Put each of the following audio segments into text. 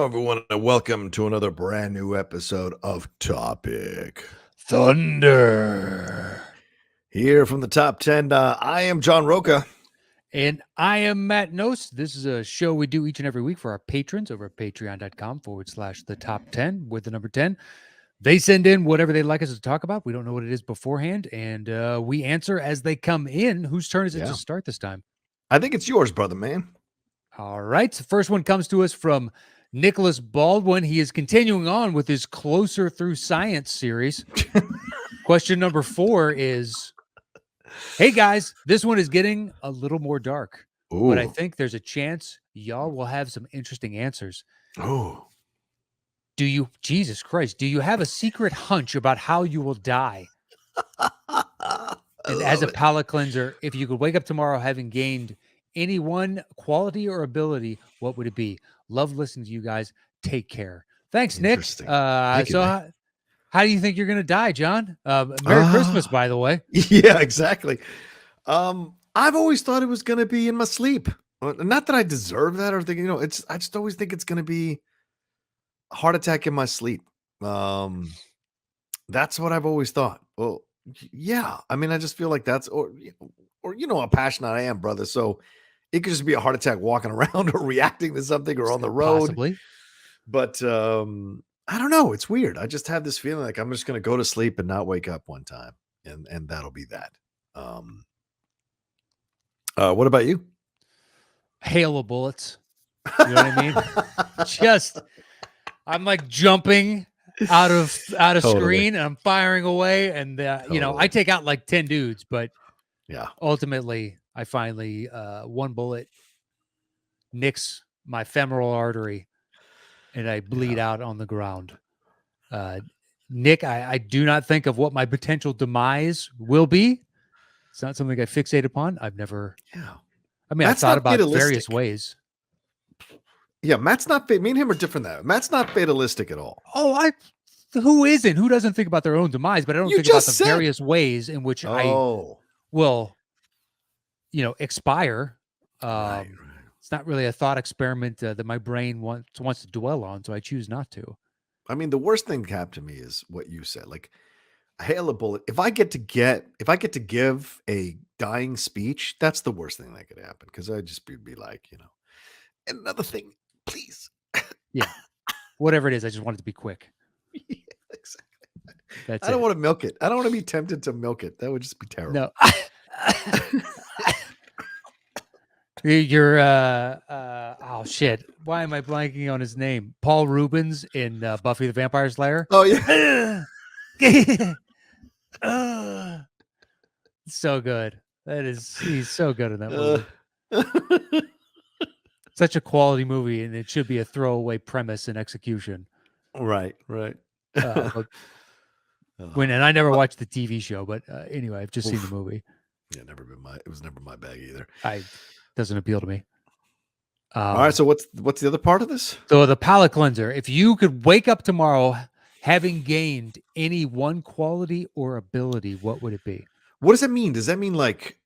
Hello, everyone, and welcome to another brand new episode of Topic Thunder. Here from the top 10. I am John Roca. And I am Matt Nose. This is a show we do each and every week for our patrons over at patreon.com/the top 10 with the number 10. They send in whatever they'd like us to talk about. We don't know what it is beforehand, and we answer as they come in. Whose turn is it to start this time? I think it's yours, brother, man. All right. The first one comes to us from Nicholas Baldwin. He is continuing on with his Closer Through Science series. Question number 4 is, hey guys, this one is getting a little more dark, but I think there's a chance y'all will have some interesting answers. Oh, Jesus Christ, do you have a secret hunch about how you will die? And as a palate cleanser, if you could wake up tomorrow having gained any one quality or ability, what would it be? Love listening to you guys. Take care. Thanks, Nick. How do you think you're going to die, John? Merry Christmas, by the way. Yeah, exactly. I've always thought it was going to be in my sleep. Not that I deserve that or think, I just always think it's going to be a heart attack in my sleep. That's what I've always thought. Well, yeah. I mean, I just feel like that's, or how passionate I am, brother. So it could just be a heart attack walking around or reacting to something or on the road. Possibly. But I don't know. It's weird. I just have this feeling like I'm just going to go to sleep and not wake up one time. And that'll be that. What about you? Hail of bullets. You know what I mean? I'm like jumping out of screen and I'm firing away. And, I take out like 10 dudes, but yeah, ultimately I finally, one bullet nicks my femoral artery and I bleed out on the ground. Nick, I do not think of what my potential demise will be. It's not something I fixate upon. I've never. Yeah. I mean, I've thought about various ways. Yeah, Matt's not. Me and him are different. Matt's not fatalistic at all. Oh, who isn't? Who doesn't think about their own demise? But I don't think about the various ways in which I will, expire. Right. It's not really a thought experiment that my brain wants to dwell on, so I choose not to. I mean, the worst thing that happened to me is what you said. Like, hail a bullet. If I get to give a dying speech, that's the worst thing that could happen. Because I'd just be like, and another thing, please. Yeah. Whatever it is, I just want it to be quick. Yeah, exactly. That's I don't want to milk it. I don't want to be tempted to milk it. That would just be terrible. No. You're oh shit. Why am I blanking on his name? Paul Rubens in Buffy the Vampire Slayer. Oh yeah. So good. He's so good in that movie. Such a quality movie, and it should be a throwaway premise and execution. Right. And I never watched the TV show, but anyway, I've just seen the movie. Yeah, it was never my bag either. Doesn't appeal to me. All right, so what's the other part of this? So the palate cleanser. If you could wake up tomorrow having gained any one quality or ability, what would it be? What does that mean? Does that mean like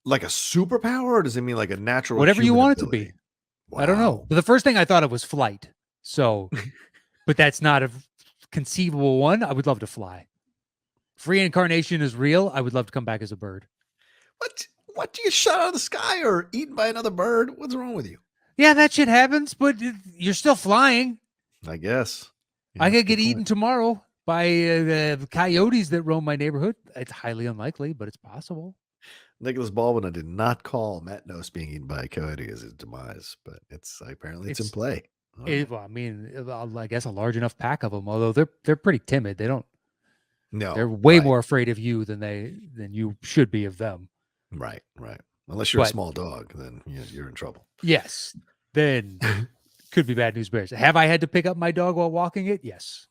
a superpower, or does it mean like a natural? Whatever you want ability? It to be. Wow. I don't know. But the first thing I thought of was flight. So, but that's not a conceivable one. I would love to fly. If reincarnation is real, I would love to come back as a bird. What do you shot out of the sky or eaten by another bird? What's wrong with you? Yeah, that shit happens, but you're still flying. I guess. Yeah, I could get eaten tomorrow by the coyotes that roam my neighborhood. It's highly unlikely, but it's possible. Nicholas Baldwin, I did not call Matt Nose being eaten by a coyote as his demise, but it's in play. I guess a large enough pack of them, although they're pretty timid. They're way more afraid of you than you should be of them. Right. Unless you're a small dog, then you're in trouble. Yes. Then could be bad news bears. Have I had to pick up my dog while walking it? Yes.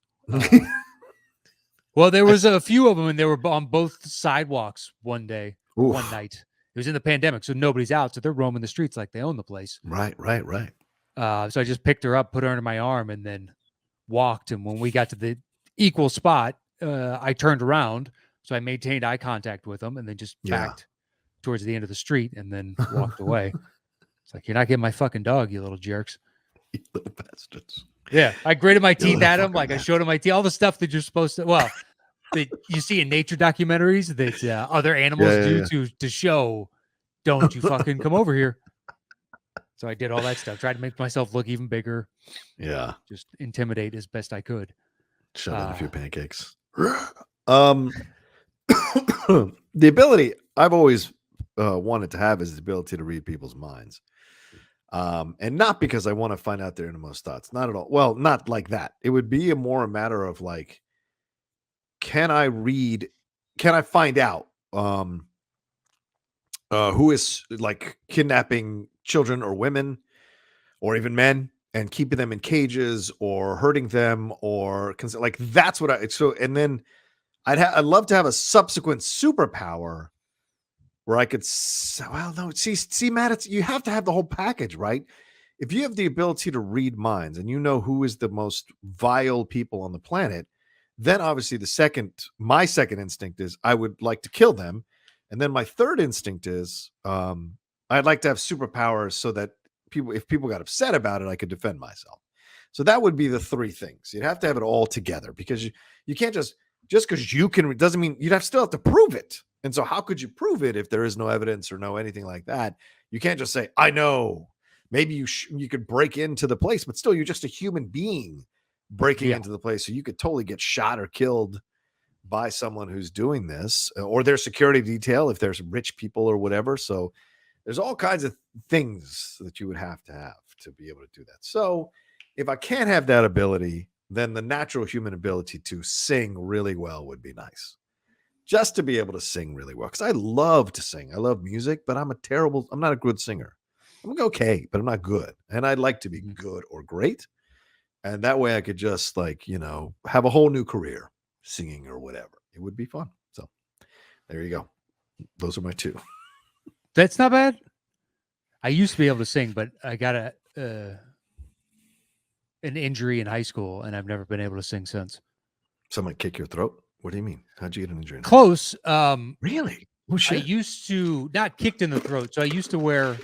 Well, there was a few of them, and they were on both sidewalks one night. It was in the pandemic, so nobody's out, so they're roaming the streets like they own the place. Right. So I just picked her up, put her under my arm, and then walked. And when we got to the equal spot, I turned around, so I maintained eye contact with them, and then just backed towards the end of the street, and then walked away. It's like, you're not getting my fucking dog, you little jerks. You little bastards. Yeah, I gritted my teeth at him. Motherfucker, Like I man. showed him my teeth, all the stuff that you're supposed to. Well, that you see in nature documentaries that other animals do Yeah. to show. Don't you fucking come over here. So I did all that stuff. Tried to make myself look even bigger. Yeah. Just intimidate as best I could. Shove in a few pancakes. The ability I've always wanted to have is the ability to read people's minds. And not because I want to find out their innermost thoughts. Not at all. Well, not like that. It would be a matter of like, can I find out who is like kidnapping children or women or even men and keeping them in cages or hurting them or like that's what and then I'd love to have a subsequent superpower where I could well no see Matt, you have to have the whole package, right? If you have the ability to read minds and you know who is the most vile people on the planet, then obviously my second instinct is I would like to kill them. And then my third instinct is I'd like to have superpowers so that if people got upset about it, I could defend myself. So that would be the three things. You'd have to have it all together because you can't just because you can, doesn't mean still have to prove it. And so how could you prove it if there is no evidence or no anything like that? You can't just say, I know. Maybe you could break into the place, but still you're just a human being breaking into the place. So you could totally get shot or killed by someone who's doing this or their security detail if there's rich people or whatever. So there's all kinds of things that you would have to be able to do that. So if I can't have that ability, then the natural human ability to sing really well would be nice. Just to be able to sing really well. Because I love to sing. I love music, but I'm not a good singer. I'm okay, but I'm not good. And I'd like to be good or great. And that way I could just have a whole new career singing or whatever. It would be fun. So there you go. Those are my two. That's not bad. I used to be able to sing, but I got an injury in high school, and I've never been able to sing since. Someone kick your throat? What do you mean? How'd you get an injury? Close. Really? Oh, shit. I used to not kicked in the throat. So I used to wear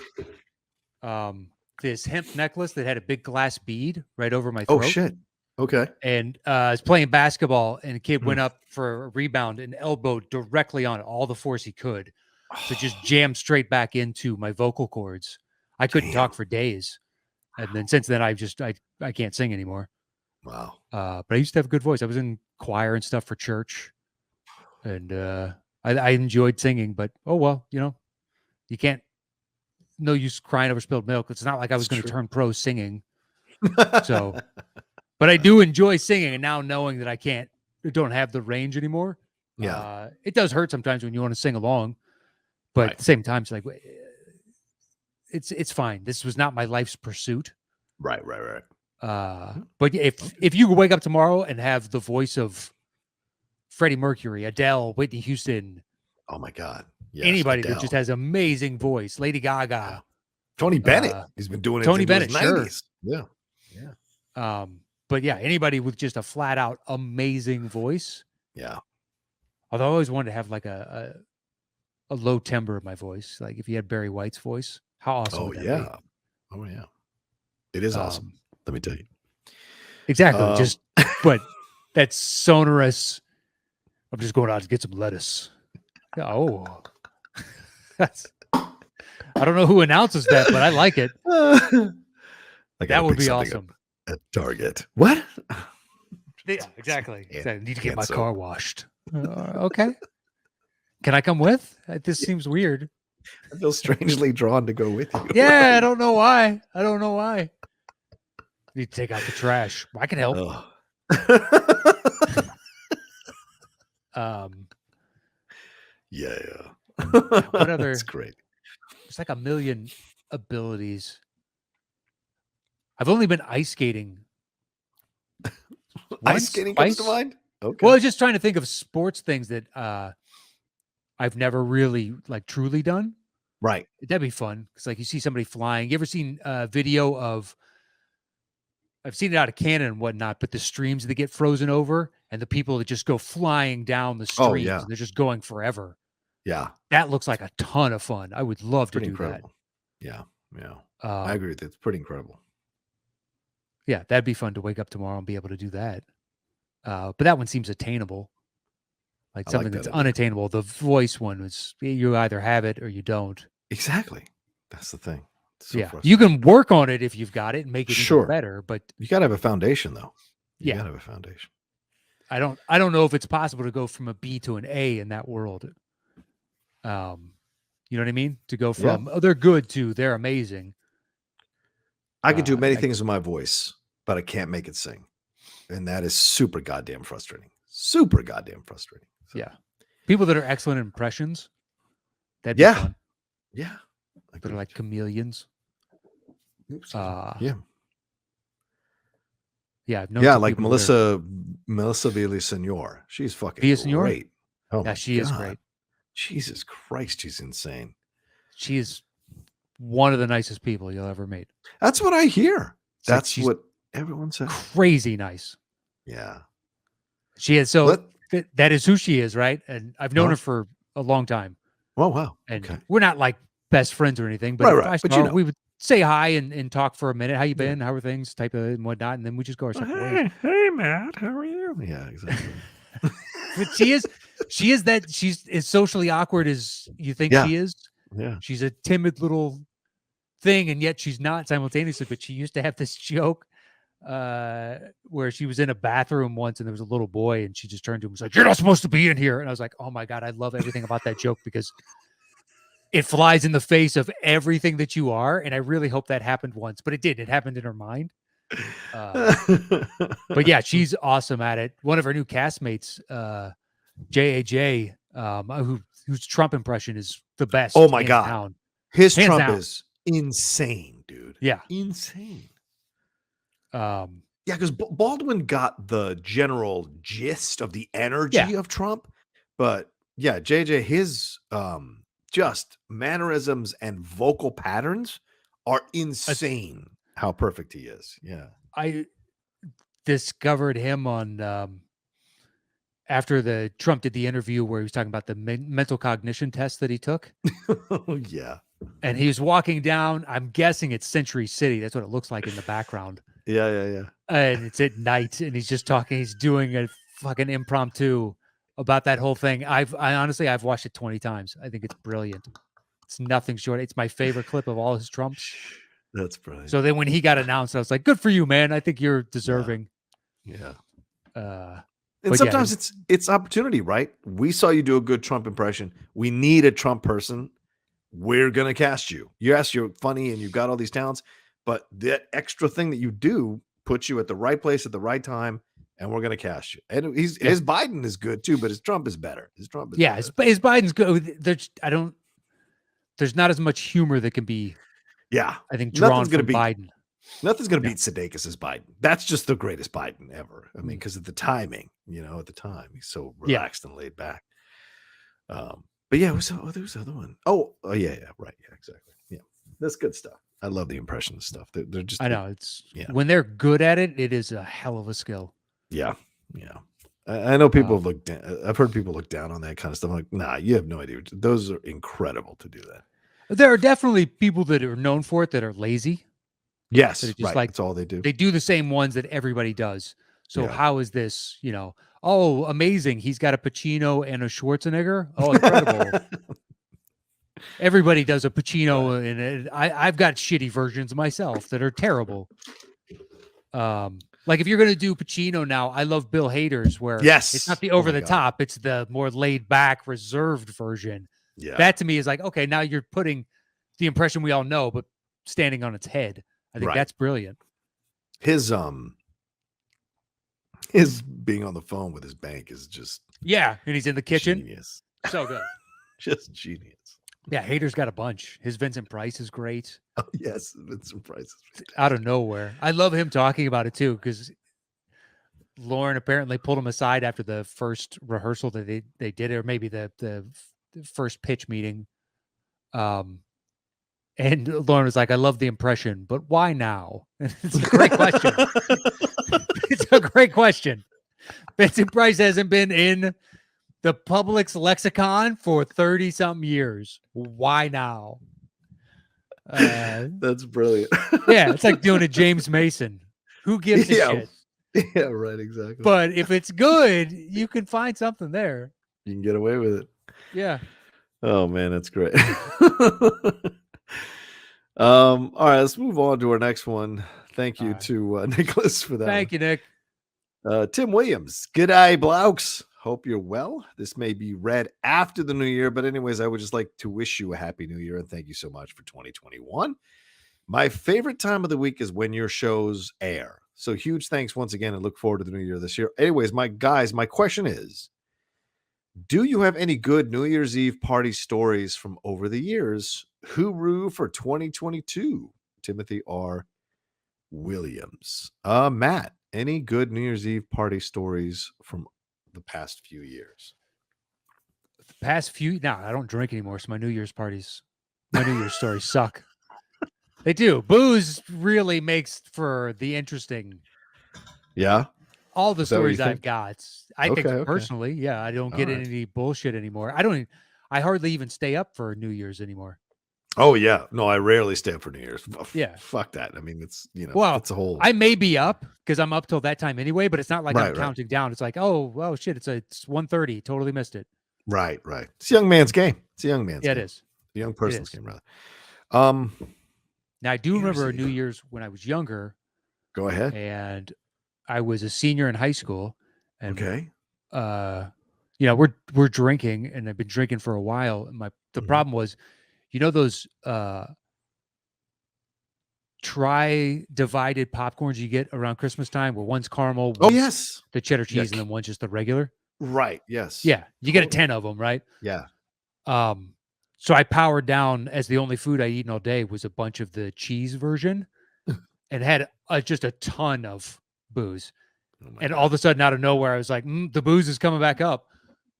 this hemp necklace that had a big glass bead right over my throat. Oh, shit. Okay. And I was playing basketball, and a kid went up for a rebound and elbowed directly on it, all the force he could. So just jammed straight back into my vocal cords. I couldn't talk for days. And then since then, I can't sing anymore. Wow. But I used to have a good voice. I was in choir and stuff for church. And I enjoyed singing, but oh, well, you can't, no use crying over spilled milk. It's not like I was going to turn pro singing. So, but I do enjoy singing. And now knowing that I don't have the range anymore. Yeah. It does hurt sometimes when you want to sing along. But at the same time, it's like, it's fine. This was not my life's pursuit. Right. But if you wake up tomorrow and have the voice of Freddie Mercury, Adele, Whitney Houston, oh my God, yes, anybody Adele. that just has amazing voice, Lady Gaga, yeah. Tony Bennett, he's been doing it. Tony Bennett, his 90s. Sure. Yeah. But yeah, anybody with just a flat out amazing voice. Yeah. Although I always wanted to have like a low timbre of my voice, like if you had Barry White's voice, how awesome would that be? Oh yeah, it is awesome. Let me tell you. Exactly. But that's sonorous. I'm just going out to get some lettuce. Oh, I don't know who announces that, but I like it. That would be awesome. At Target. What? Yeah, exactly. I need to get my car washed. Okay. Can I come with? This seems weird. I feel strangely drawn to go with you. Yeah, I don't know why. Need to take out the trash. I can help. Yeah. What other? That's great. There's like a million abilities. I've only been ice skating. Ice skating comes to mind? Okay. Well, I was just trying to think of sports things that I've never really truly done. Right. That'd be fun. Because you see somebody flying. You ever seen a video of, I've seen it out of Canada and whatnot, but the streams that get frozen over and the people that just go flying down the streams. Oh, yeah. They're just going forever. Yeah. That looks like a ton of fun. I would love to do incredible. that. Yeah. I agree with it. It's pretty incredible. Yeah, that'd be fun to wake up tomorrow and be able to do that. But that one seems attainable. Like I like something that that's idea. unattainable. The voice one was you either have it or you don't. Exactly. That's the thing. It's so Yeah, you frustrating. can work on it if you've got it and make it even Sure. better. But You gotta have a foundation, though. You yeah, gotta have a foundation. I don't know if it's possible to go from a B to an A in that world. You know what I mean? To go Yeah. from they're good to they're amazing. I could do many I, things with my voice, but I can't make it sing. And that is super goddamn frustrating. Super goddamn frustrating. So, yeah, people that are excellent at impressions, that'd be yeah. fun. Yeah. That are like chameleons. Oops, Uh, yeah. yeah, I've known Yeah, some like people that are Melissa Villasenor. She's fucking Villasenor. great. Oh Yeah, my she is god. great. Jesus Christ, she's insane. She is one of the nicest people you'll ever meet. That's what I hear. It's like That's she's what everyone says. crazy nice. Yeah. She is so Let that is who she is, right? And I've known her for a long time, Oh wow. and Okay. we're not like best friends or anything. But Right, if right. I But saw you her, know. we would say hi and talk for a minute. How you Yeah. been? How are things? Type of and whatnot, and then we just go our separate ways. Hey Matt, how are you? Yeah, exactly. But she is that she's as socially awkward as you think Yeah. she is. Yeah. She's a timid little thing, and yet she's not simultaneously. But she used to have this joke where she was in a bathroom once, and there was a little boy, and she just turned to him and was like, "You're not supposed to be in here." And I was like, "Oh my god, I love everything about that joke because it flies in the face of everything that you are." And I really hope that happened once, but it did. It happened in her mind. But yeah, she's awesome at it. One of her new castmates, JAJ, whose Trump impression is the best. Oh my Hands god. down. His Hands Trump down. is insane, dude. Yeah. Insane. Um, Yeah, because Baldwin got the general gist of the energy Yeah. of Trump, but yeah, JJ, his just mannerisms and vocal patterns are insane. How perfect he is. Yeah. I discovered him on after the Trump did the interview where he was talking about the mental cognition test that he took. Oh yeah. And he was walking down, I'm guessing it's Century City. That's what it looks like in the background. Yeah, yeah, yeah. And it's at night, and he's just talking. He's doing a fucking impromptu about that whole thing. I honestly, I've watched it 20 times. I think it's brilliant. It's nothing short. It's my favorite clip of all his Trumps. That's brilliant. So then when he got announced, I was like, good for you, man. I think you're deserving. Yeah. And And sometimes it's opportunity, right? We saw you do a good Trump impression. We need a Trump person. We're gonna cast you. Yes, you're funny and you've got all these talents, but that extra thing that you do puts you at the right place at the right time, and we're gonna cast you. And his Biden is good too, but his Trump is better. His Trump is better. His Biden's good. There's not as much humor that can be. Yeah, I think drawn from Biden. Nothing's gonna beat Sudeikis' Biden. That's just the greatest Biden ever. I mean, because of the timing, at the time he's so relaxed and laid back. But yeah, there was the other one. Oh, yeah, right, yeah, exactly. Yeah, that's good stuff. I love the impression stuff. They're just. I know when they're good at it, it is a hell of a skill. Yeah, yeah. I know people have looked. I've heard people look down on that kind of stuff. I'm like, nah, you have no idea. Those are incredible to do that. There are definitely people that are known for it that are lazy. Yes, that are just right. like that's all they do. They do the same ones that everybody does. So how is this? Oh, amazing! He's got a Pacino and a Schwarzenegger. Oh, incredible! Everybody does a Pacino, and I've got shitty versions myself that are terrible. Like if you're gonna do Pacino now, I love Bill Hader's, where it's not the over the top, it's the more laid back, reserved version. Yeah, that to me is like, okay, now you're putting the impression we all know, but standing on its head. I think that's brilliant. His being on the phone with his bank is just and he's in the kitchen. Genius. So good. Just genius. Yeah, Hader's got a bunch. His Vincent Price is great. Oh, yes, Vincent Price is out of nowhere. I love him talking about it too, because Lauren apparently pulled him aside after the first rehearsal that they did, or maybe the first pitch meeting. And Lauren was like, I love the impression, but why now? It's a great question. It's a great question. Vincent Price hasn't been in the public's lexicon for 30-something years. Why now? That's brilliant. Yeah, it's like doing a James Mason. Who gives a Yeah. shit? Yeah, right, exactly. But if it's good, you can find something there. You can get away with it. Yeah. Oh man, that's great. All right, let's move on to our next one. Thank All you right. to Nicholas for that one. Thank you, Nick. Tim Williams, g'day, Blokes. Hope you're well. This may be read after the new year, but anyways, I would just like to wish you a happy new year and thank you so much for 2021. My favorite time of the week is when your shows air. So huge thanks once again and look forward to the new year this year. Anyways, my question is, do you have any good New Year's Eve party stories from over the years? Hooroo for 2022. Timothy R. Williams. Matt, any good New Year's Eve party stories from the past few years? The past few, no, I don't drink anymore. So my New Year's stories suck. They do. Booze really makes for the interesting. Yeah. All the Is that what you stories think? I've got. I think Okay. personally, yeah, I don't All get right. any bullshit anymore. I hardly even stay up for New Year's anymore. Oh yeah. No, I rarely stay up for New Year's. Yeah. Fuck that. I mean, it's Well, it's a whole I may be up because I'm up till that time anyway, but it's not like I'm right. counting down. It's like, oh shit, it's 1:30. Totally missed it. Right. It's a young man's game. It's a young man's Yeah, it game. is. A young It person's is. game, rather. Um, Now I do Year's remember a Eve. New Year's when I was younger, Go ahead. and I was a senior in high school, and Okay. we're drinking, and I've been drinking for a while. And the Mhm. problem was, those divided popcorns you get around Christmas time, where one's caramel, Oh one's yes. the cheddar Yeah. cheese, and then one's just the regular. Right. Yes. Yeah, you get a Totally. 10 of them, right? Yeah. So I powered down, as the only food I eaten all day was a bunch of the cheese version, and had just a ton of booze. Oh my And all God. of a sudden, out of nowhere, I was like, the booze is coming back up.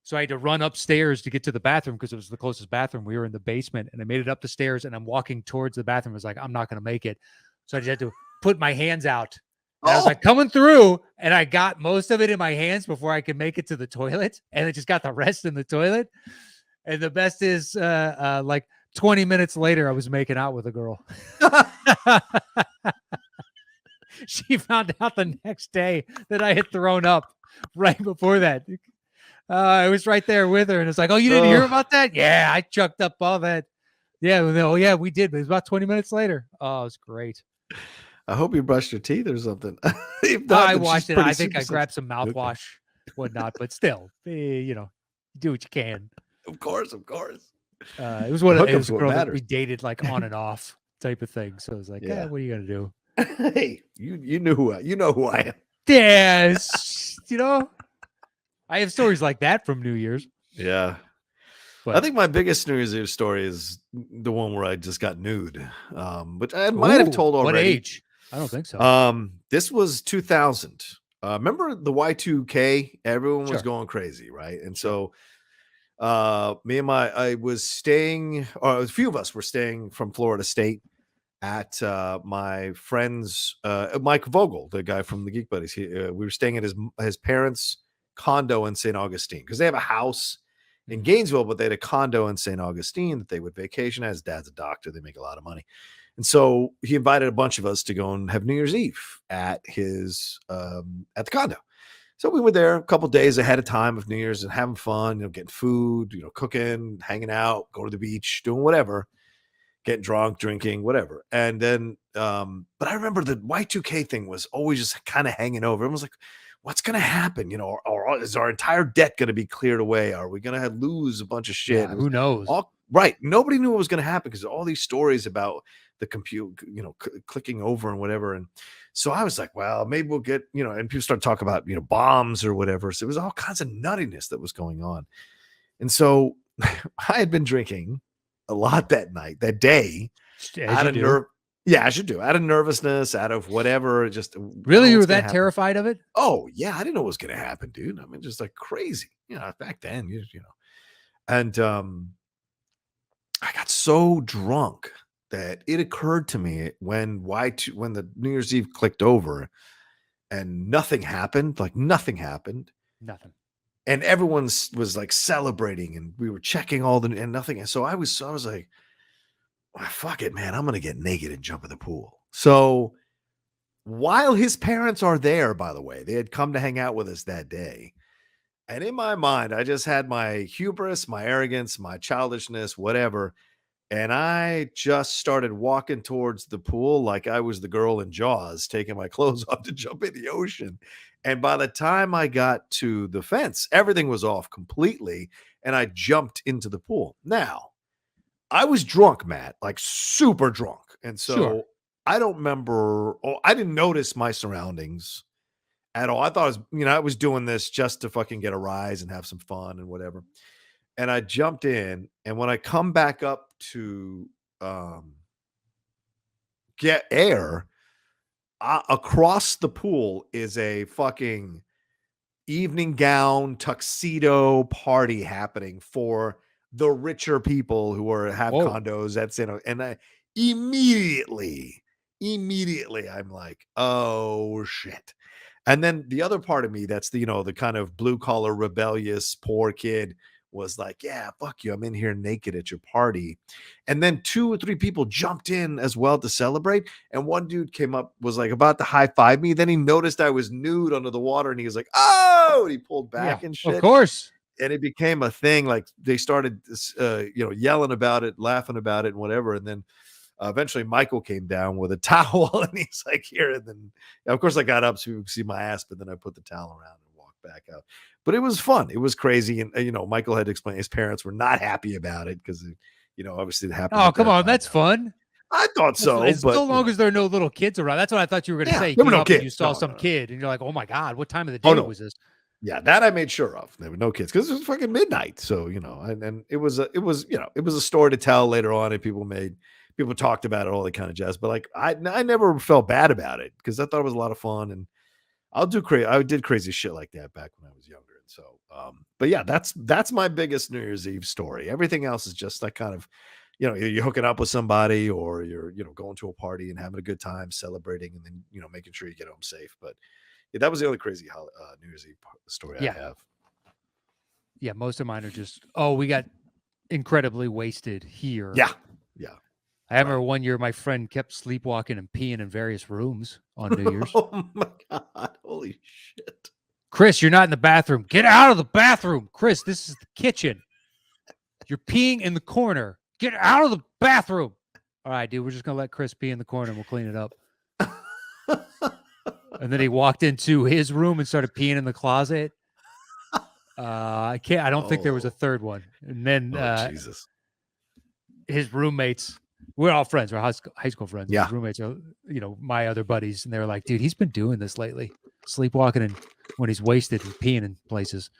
So I had to run upstairs to get to the bathroom because it was the closest bathroom. We were in the basement, and I made it up the stairs, and I'm walking towards the bathroom. I was like, I'm not going to make it. So I just had to put my hands out. And I was like coming through, and I got most of it in my hands before I could make it to the toilet. And I just got the rest in the toilet. And the best is like 20 minutes later, I was making out with a girl. She found out the next day that I had thrown up right before that. I was right there with her, and it's like, oh, you didn't hear about that? Yeah, I chucked up all that. Yeah, oh yeah, we did. But it was about 20 minutes later. Oh, it was great. I hope you brushed your teeth or something. If not, I then she's washed it. pretty I think super I grabbed sensitive. some Okay. mouthwash, whatnot, but still, do what you can. Of course. It was The it hookup's was a what girl that we matters. dated like on and off type of thing. So it was like, Yeah. what are you gonna do? Hey, you know who I am. Yes, I have stories like that from New Year's. Yeah. But I think my biggest New Year's Eve story is the one where I just got nude. But I might have told already. What age? I don't think so. This was 2000. Remember the Y2K? Everyone was Sure. going crazy, right? And so I was staying, or a few of us were staying from Florida State at my friend's Mike Vogel, the guy from the Geek Buddies. We were staying at his parents' condo in St. Augustine because they have a house in Gainesville, but they had a condo in St. Augustine that they would vacation at. His dad's a doctor; they make a lot of money, and so he invited a bunch of us to go and have New Year's Eve at his at the condo. So we were there a couple days ahead of time of New Year's and having fun, getting food, cooking, hanging out, going to the beach, doing whatever. Getting drunk, drinking, whatever. And then, but I remember the Y2K thing was always just kind of hanging over. Everyone was like, what's going to happen? Or is our entire debt going to be cleared away? Are we going to lose a bunch of shit? Yeah, who knows? Right. Nobody knew what was going to happen because all these stories about the compute, clicking over and whatever. And so I was like, well, maybe we'll get, and people start talking about, bombs or whatever. So it was all kinds of nuttiness that was going on. And so I had been drinking a lot that day out of yeah, I should do out of nervousness, out of whatever. Just really, you were that terrified of it? Oh yeah, I didn't know what was going to happen, dude. I mean, just like crazy, back then, and I got so drunk that it occurred to me when the New Year's Eve clicked over and nothing happened, nothing. And everyone was like celebrating, and we were checking and nothing. And so I was like, well, fuck it, man, I'm gonna get naked and jump in the pool. So while his parents are there, by the way, they had come to hang out with us that day. And in my mind, I just had my hubris, my arrogance, my childishness, whatever. And I just started walking towards the pool like I was the girl in Jaws, taking my clothes off to jump in the ocean. And by the time I got to the fence, everything was off completely. And I jumped into the pool. Now, I was drunk, Matt, like super drunk. And Sure. so I don't remember, I didn't notice my surroundings at all. I thought I was, I was doing this just to fucking get a rise and have some fun and whatever. And I jumped in, and when I come back up to um, get air, across the pool is a fucking evening gown tuxedo party happening for the richer people who have Whoa. condos. That's and I immediately I'm like, oh shit. And then the other part of me, that's the kind of blue collar rebellious poor kid, was like, yeah, fuck you, I'm in here naked at your party. And then 2 or 3 people jumped in as well to celebrate, and one dude came up, was like about to high five me, then he noticed I was nude under the water, and he was like, oh, and he pulled Yeah, back and of shit. course. And it became a thing. Like, they started yelling about it, laughing about it, and whatever. And then eventually Michael came down with a towel, and he's like, here. And then of course I got up so you could see my ass, but then I put the towel around and walked back out. But it was fun, it was crazy. And Michael had to explain his parents were not happy about it because obviously it happened Oh, at come their on. condo. That's fun. I thought so, As but long as there are no little kids around. That's what I thought you were going to yeah, say. there were Came no up and you kids. saw No, some no, no. kid and you're like, oh my God, what time of the Oh day no. was this? Yeah, that I made sure of. There were no kids because it was fucking midnight. So, and it was a story to tell later on, and people talked about it, all that kind of jazz. But like I never felt bad about it because I thought it was a lot of fun, and I did crazy shit like that back when I was younger. And so but yeah, that's my biggest New Year's Eve story. Everything else is just like kind of, you're hooking up with somebody, or you're, going to a party and having a good time celebrating, and then, making sure you get home safe. But yeah, that was the only crazy New Year's Eve story I Yeah. have. Yeah. Most of mine are just, we got incredibly wasted here. Yeah. Yeah. I remember one year my friend kept sleepwalking and peeing in various rooms on New Year's. Oh my God. Holy shit. Chris, you're not in the bathroom. Get out of the bathroom. Chris, this is the kitchen. You're peeing in the corner. Get out of the bathroom. All right, dude, we're just going to let Chris pee in the corner and we'll clean it up. And then he walked into his room and started peeing in the closet. I don't think there was a third one. And then Jesus. his roommates, we're all friends. We're high school friends. Yeah. His roommates are, my other buddies. And they were like, dude, he's been doing this lately. Sleepwalking and when he's wasted and peeing in places.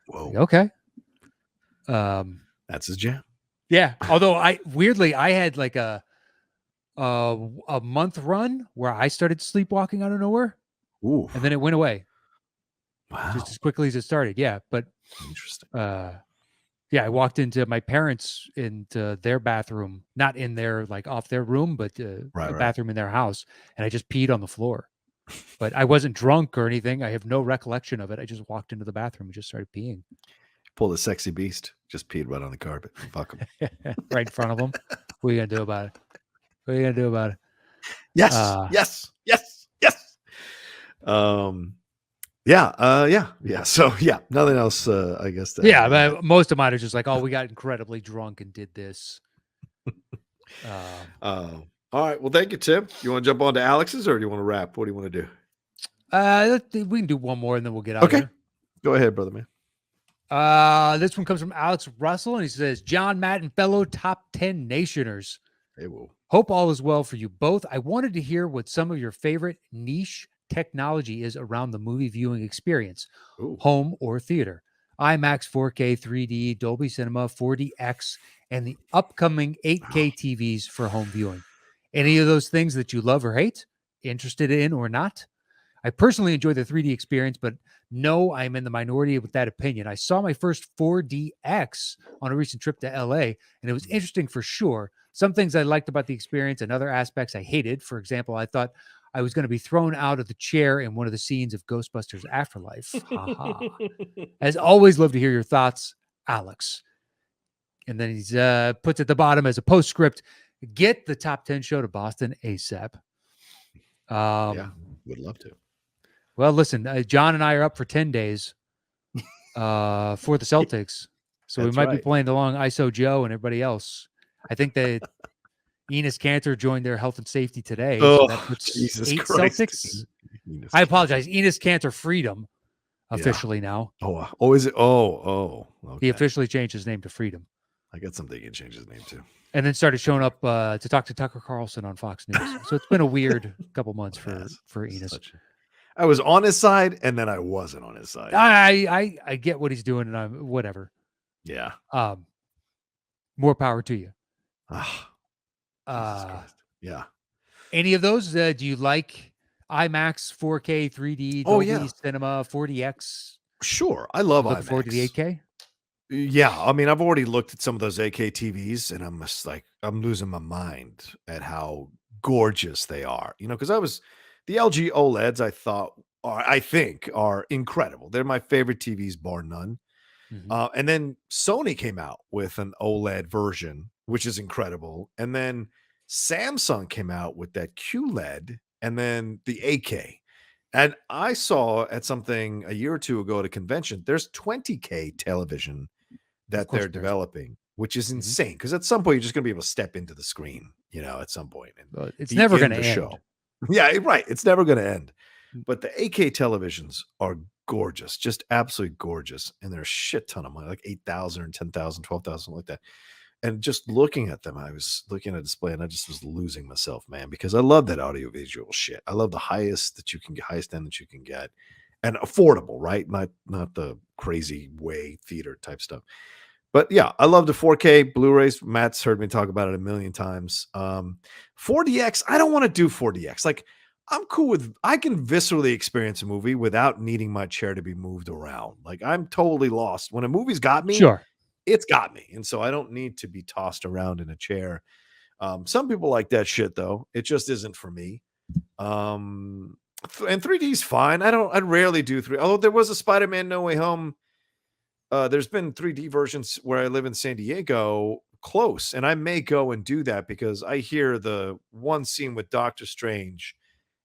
Whoa. Like, okay. That's his jam. Yeah. Although I had like a month run where I started sleepwalking out of nowhere. Ooh. And then it went away. Wow. Just as quickly as it started. Yeah. But interesting. Yeah, I walked into my parents into their bathroom, not in their like off their room, but a bathroom in their house, and I just peed on the floor. But I wasn't drunk or anything. I have no recollection of it. I just walked into the bathroom and just started peeing. Pull the sexy beast. Just peed right on the carpet. Fuck him. Right in front of him. What are you gonna do about it? What are you gonna do about it? Yes. Yes. Yeah. So yeah, nothing else. I guess. But most of mine are just like, we got incredibly drunk and did this. All right. Well, thank you, Tim. You want to jump on to Alex's, or do you want to wrap? What do you want to do? We can do one more and then we'll get out. Okay. Of here. Go ahead, brother man. This one comes from Alex Russell, and he says, John, Matt, and fellow top 10 nationers. Hey, whoa. Hope all is well for you both. I wanted to hear what some of your favorite niche technology is around the movie viewing experience, home or theater. IMAX, 4K, 3D, Dolby Cinema, 4DX, and the upcoming 8K TVs for home viewing. Any of those things that you love or hate, interested in or not? I personally enjoy the 3D experience, but no, I'm in the minority with that opinion. I saw my first 4DX on a recent trip to LA, and it was interesting for sure. Some things I liked about the experience and other aspects I hated. For example, I thought I was going to be thrown out of the chair in one of the scenes of Ghostbusters Afterlife. As always, love to hear your thoughts, Alex. And then he's puts at the bottom as a postscript, get the top 10 show to Boston ASAP. Would love to. Well, listen, John and I are up for 10 days for the Celtics. So we That's might be right. playing along ISO Joe and everybody else. I think that Enos Cantor joined their health and safety today. So that Oh, puts Jesus 8 Christ. Celtics. Enos I Cantor. apologize. Enos Cantor Freedom Yeah. officially now. Oh, is it? Oh, He okay. officially changed his name to Freedom. I got something he can change his name to. And then started showing up to talk to Tucker Carlson on Fox News. So it's been a weird couple months for Enos. I was on his side, and then I wasn't on his side. I get what he's doing, and I'm whatever. Yeah. More power to you. Ah, Jesus Christ. Yeah. Any of those? Do you like IMAX, 4K, 3D, Oh, Dolby yeah. Cinema, 4DX? Sure. I love Looking forward to the IMAX. 8K? Yeah. I mean, I've already looked at some of those AK TVs, and I'm just like, I'm losing my mind at how gorgeous they are. Because the LG OLEDs, I think are incredible. They're my favorite TVs, bar none. And then Sony came out with an OLED version, which is incredible. And then Samsung came out with that QLED and then the 8K. And I saw at something a year or two ago at a convention, there's 20K television that course they're there is. developing, which is insane. Because at some point, you're just going to be able to step into the screen, at some point. And It's be never in going to the end. show. Yeah, right. It's never going to end. But the 8K televisions are gorgeous, just absolutely gorgeous. And they're a shit ton of money, like 8,000 or 10,000, 12,000, like that. And just looking at them, I was looking at a display and I just was losing myself, man, because I love that audiovisual shit. I love the highest end that you can get and affordable, right? Not the crazy way theater type stuff. But yeah, I love the 4K Blu-rays. Matt's heard me talk about it a million times. 4DX, I don't want to do 4DX. Like, I'm cool with, I can viscerally experience a movie without needing my chair to be moved around. Like, I'm totally lost. When a movie's got me, Sure. it's got me. And so I don't need to be tossed around in a chair. Some people like that shit, though. It just isn't for me. And 3D is fine. I rarely do 3D. Although there was a Spider-Man No Way Home. There's been 3D versions where I live in San Diego close, and I may go and do that because I hear the one scene with Doctor Strange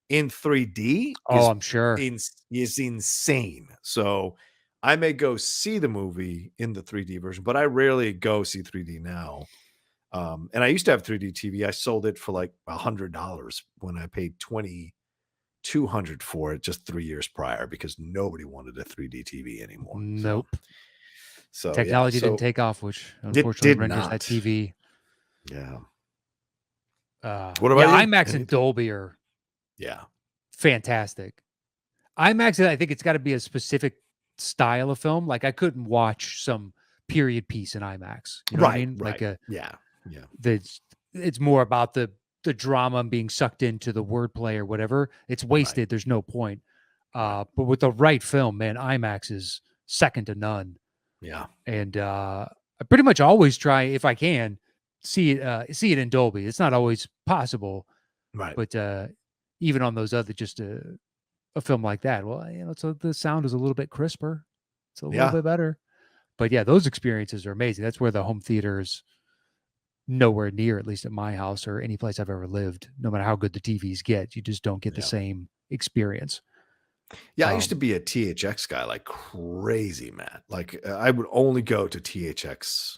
in 3D I'm sure. is insane. So I may go see the movie in the 3D version, but I rarely go see 3D now. And I used to have 3D TV. I sold it for like $100 when I paid $2,200 for it just 3 years prior because nobody wanted a 3D TV anymore. Nope. So technology didn't take off, which unfortunately renders that TV. Yeah. What about you? IMAX and Dolby are fantastic. IMAX, I think it's got to be a specific style of film. Like I couldn't watch some period piece in IMAX. You know what I mean? Right. Like yeah. It's more about the drama and being sucked into the wordplay or whatever. It's wasted. Right. There's no point. But with the right film, man, IMAX is second to none. Yeah. And I pretty much always try, if I can, see it in Dolby. It's not always possible. Right. But even on those other, just a film like that, well, so the sound is a little bit crisper. It's a little bit better. But yeah, those experiences are amazing. That's where the home theater is nowhere near, at least at my house or any place I've ever lived. No matter how good the TVs get, you just don't get the same experience. Yeah, I used to be a THX guy like crazy, Matt. Like I would only go to THX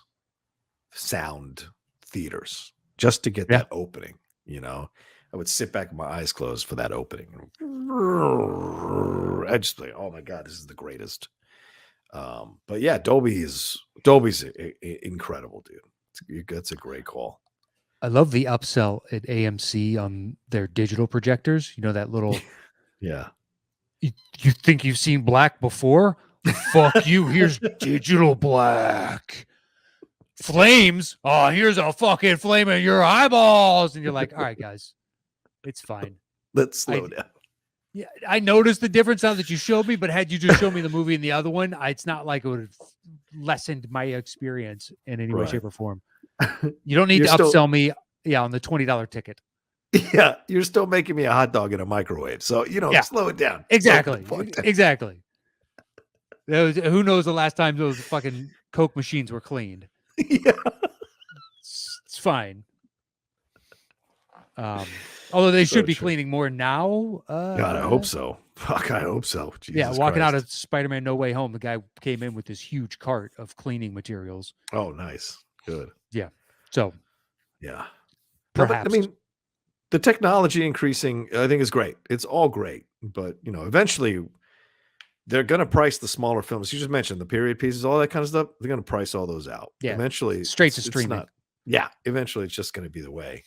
sound theaters just to get that opening. I would sit back with my eyes closed for that opening. I just like, oh my God, this is the greatest. But yeah, Dolby's incredible, dude. That's a great call. I love the upsell at AMC on their digital projectors. You know, that little. Yeah. You think you've seen black before? Fuck you. Here's digital black. Flames. Oh, here's a fucking flame in your eyeballs. And you're like, all right, guys, it's fine. Let's slow down. Yeah, I noticed the difference now that you showed me, but had you just shown me the movie and the other one, it's not like it would have lessened my experience in any way, shape, or form. You don't need to upsell me on the $20 ticket. Yeah, you're still making me a hot dog in a microwave. So, slow it down. Exactly. Exactly. Who knows the last time those fucking Coke machines were cleaned? Yeah. It's fine. Although they So should be true. cleaning more now. God, I hope so. Fuck, I hope so. Yeah, Jesus walking out Christ. of Spider-Man No Way Home, the guy came in with this huge cart of cleaning materials. Oh, nice. Good. Yeah. So Yeah. No, but I perhaps. mean, the technology increasing, I think, is great. It's all great. But, eventually they're going to price the smaller films. You just mentioned the period pieces, all that kind of stuff. They're going to price all those out. Yeah. Eventually, Straight to it's streaming. not. Yeah. Eventually, it's just going to be the way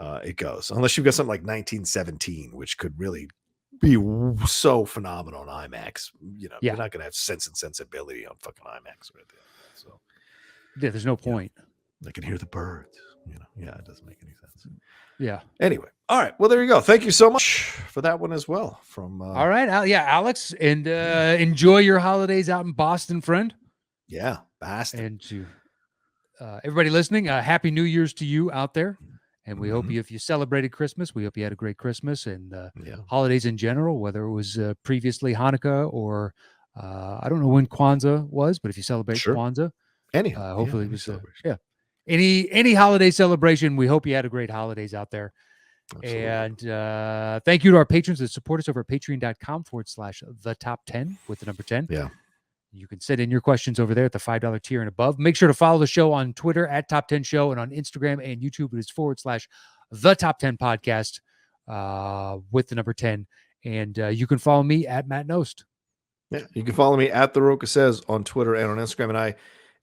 it goes. Unless you've got something like 1917, which could really be so phenomenal on IMAX. Yeah. You're not going to have Sense and Sensibility on fucking IMAX or anything like that. So, Yeah, there's no point. I can hear the birds. Yeah, it doesn't make any sense. Yeah. Anyway, all right. Well, there you go. Thank you so much for that one as well. From all right, Alex, and enjoy your holidays out in Boston, friend. Yeah, Boston. And to everybody listening, Happy New Year's to you out there. And we hope if you celebrated Christmas, we hope you had a great Christmas and holidays in general, whether it was previously Hanukkah or I don't know when Kwanzaa was, but if you celebrate Kwanzaa, hopefully it was any holiday celebration. We hope you had a great holidays out there. Absolutely. And thank you to our patrons that support us over at patreon.com/the top 10 with the number 10. Yeah. You can send in your questions over there at the $5 tier and above. Make sure to follow the show on Twitter at Top 10 Show and on Instagram and YouTube. It is /the Top 10 Podcast with the number 10. And you can follow me at Matt Nost. Yeah, you can follow me at The Roca Says on Twitter and on Instagram. And I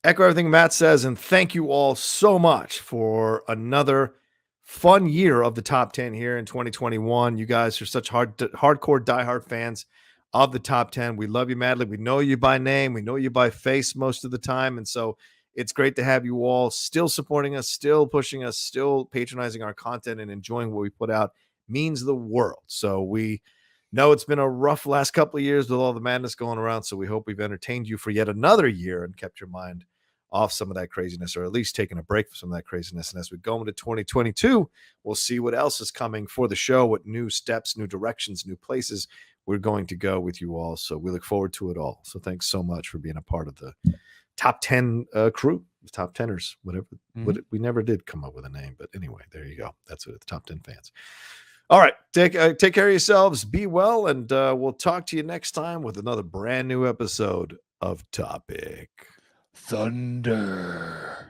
echo everything Matt says. And thank you all so much for another fun year of the Top 10 here in 2021. You guys are such hardcore, diehard fans of the Top 10. We love you madly. We know you by name. We know you by face most of the time. And so it's great to have you all still supporting us, still pushing us, still patronizing our content and enjoying what we put out. Means the world. So we know it's been a rough last couple of years with all the madness going around. So we hope we've entertained you for yet another year and kept your mind off some of that craziness, or at least taking a break from some of that craziness. And as we go into 2022, we'll see what else is coming for the show, what new steps, new directions, new places we're going to go with you all. So we look forward to it all. So thanks so much for being a part of the Top 10 crew, the Top 10ers, whatever. We never did come up with a name, but anyway, there you go. That's what the Top 10 fans. All right. Take care of yourselves. Be well. And we'll talk to you next time with another brand new episode of Topic Thunder.